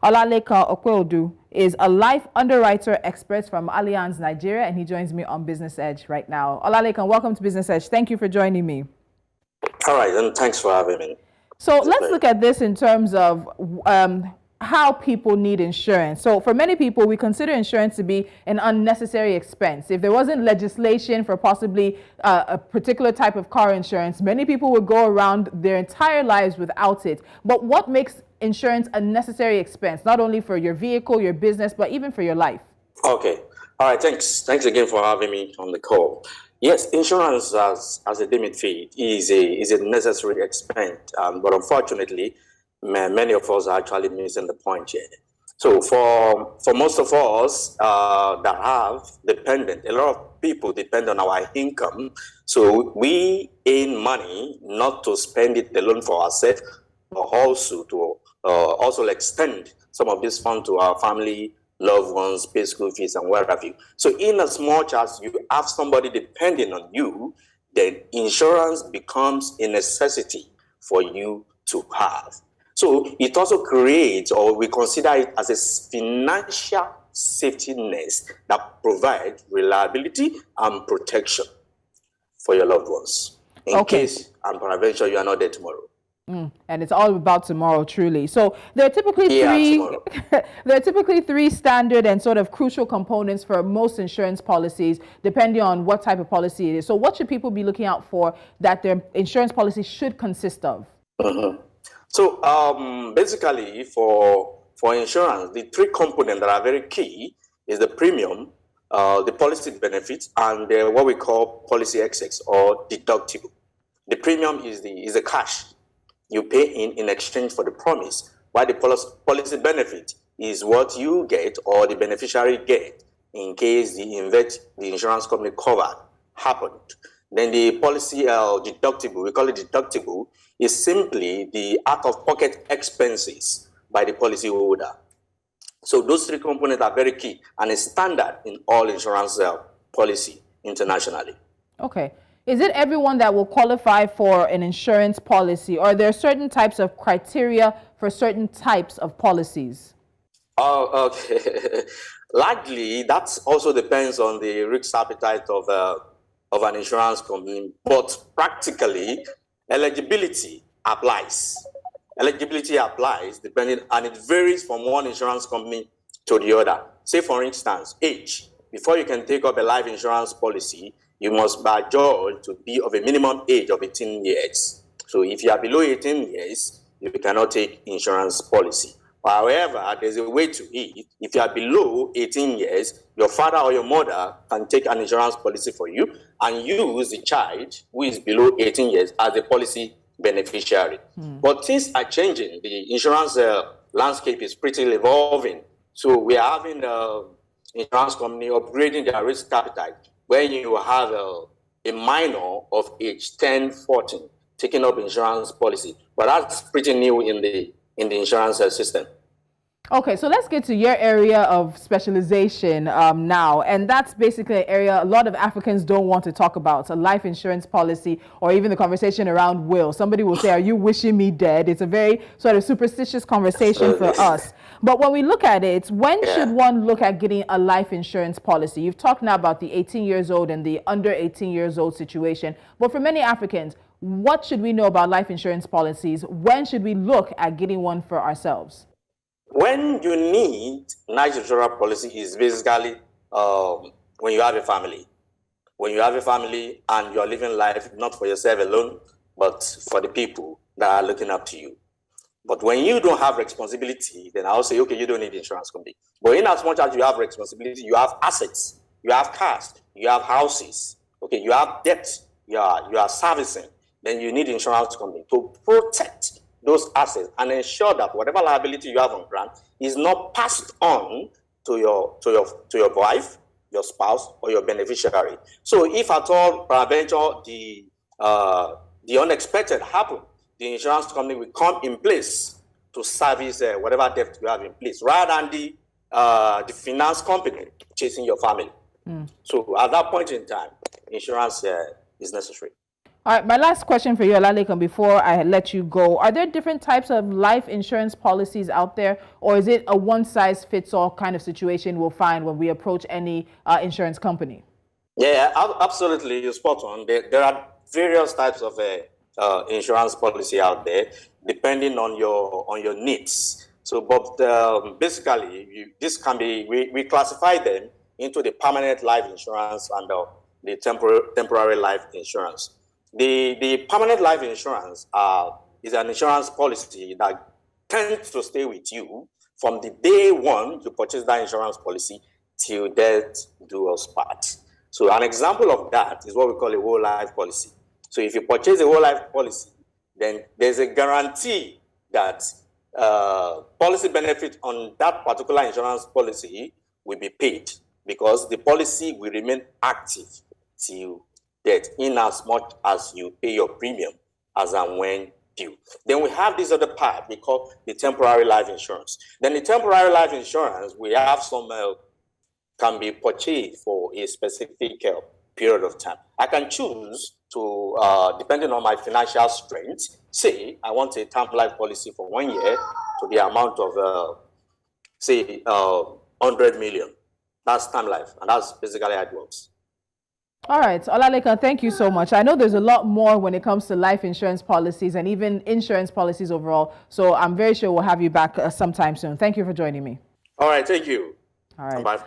Olalekan Opeodu is a life underwriter expert from Allianz, Nigeria, and he joins me on Business Edge right now. Olalekan, welcome to Business Edge. Thank you for joining me. All right, and thanks for having me. So let's look at this in terms of how people need insurance. So for many people, we consider insurance to be an unnecessary expense. If there wasn't legislation for possibly a particular type of car insurance, many people would go around their entire lives without it. But what makes insurance a necessary expense, not only for your vehicle, your business, but even for your life? Okay. All right, thanks. Thanks again for having me on the call. Yes, insurance as a limit fee is a necessary expense, but unfortunately, many of us are actually missing the point here. So for most of us that have dependent, a lot of people depend on our income. So we earn money not to spend it alone for ourselves, but also to also extend some of this fund to our family, loved ones, pay school fees, and what have you. So in as much as you have somebody depending on you, then insurance becomes a necessity for you to have. So it also creates, or we consider it as a financial safety net that provides reliability and protection for your loved ones in case and peradventure you are not there tomorrow. And it's all about tomorrow, truly. So there are typically three standard and sort of crucial components for most insurance policies, depending on what type of policy it is. So what should people be looking out for that their insurance policy should consist of? So basically, for insurance, the three components that are very key is the premium, the policy benefits, and what we call policy excess or deductible. The premium is the cash you pay in exchange for the promise, while the policy benefit is what you get or the beneficiary get in case the insurance company covered happened. Then the policy deductible, we call it deductible, is simply the out-of-pocket expenses by the policyholder. So those three components are very key and is standard in all insurance policy internationally. Okay. Is it everyone that will qualify for an insurance policy, or are there certain types of criteria for certain types of policies? Oh, okay. Largely, that also depends on the risk appetite of an insurance company, but practically, eligibility applies. Eligibility applies depending, and it varies from one insurance company to the other. Say, for instance, age. Before you can take up a life insurance policy, you must be adjudged to be of a minimum age of 18 years. So if you are below 18 years, you cannot take insurance policy. However, there's a way to it. If you are below 18 years, your father or your mother can take an insurance policy for you and use the child who is below 18 years as a policy beneficiary. But things are changing. The insurance landscape is pretty evolving. So we are having the insurance company upgrading their risk appetite when you have a minor of age 10, 14 taking up insurance policy. But that's pretty new in the insurance system. Okay, so let's get to your area of specialization now. And that's basically an area a lot of Africans don't want to talk about, a life insurance policy, or even the conversation around will. Somebody will say, are you wishing me dead? It's a very sort of superstitious conversation for us. But when we look at it, when should one look at getting a life insurance policy? You've talked now about the 18 years old and the under 18 years old situation. But for many Africans, what should we know about life insurance policies? When should we look at getting one for ourselves? When you need life insurance policy is basically when you have a family. When you have a family and you're living life not for yourself alone, but for the people that are looking up to you. But when you don't have responsibility, then I'll say, okay, you don't need insurance company. But in as much as you have responsibility, you have assets, you have cars, you have houses, okay, you have debt, you are servicing, then you need insurance company to protect those assets and ensure that whatever liability you have on grant is not passed on to your wife, your spouse, or your beneficiary. So if at all peradventure the unexpected happen, the insurance company will come in place to service whatever debt you have in place, rather than the finance company chasing your family. So at that point in time, insurance is necessary. All right, my last question for you, Olalekan, before I let you go. Are there different types of life insurance policies out there, or is it a one-size-fits-all kind of situation we'll find when we approach any insurance company? Yeah, absolutely. You're spot on. There are various types of insurance policy out there, depending on your needs. So, but basically, this can be we classify them into the permanent life insurance and the temporary life insurance. The permanent life insurance is an insurance policy that tends to stay with you from the day one you purchase that insurance policy till death do us part. So an example of that is what we call a whole life policy. So if you purchase a whole life policy, then there's a guarantee that policy benefit on that particular insurance policy will be paid because the policy will remain active till death in as much as you pay your premium as and when due. Then we have this other part we call the temporary life insurance. Then the temporary life insurance, we have some can be purchased for a specific period of time. I can choose to, depending on my financial strength, say I want a term life policy for 1 year to the amount of, say, 100 million. That's term life, and that's basically how it works. All right, Olalekan, thank you so much. I know there's a lot more when it comes to life insurance policies and even insurance policies overall. So I'm very sure we'll have you back sometime soon. Thank you for joining me. All right, thank you. All right. Bye.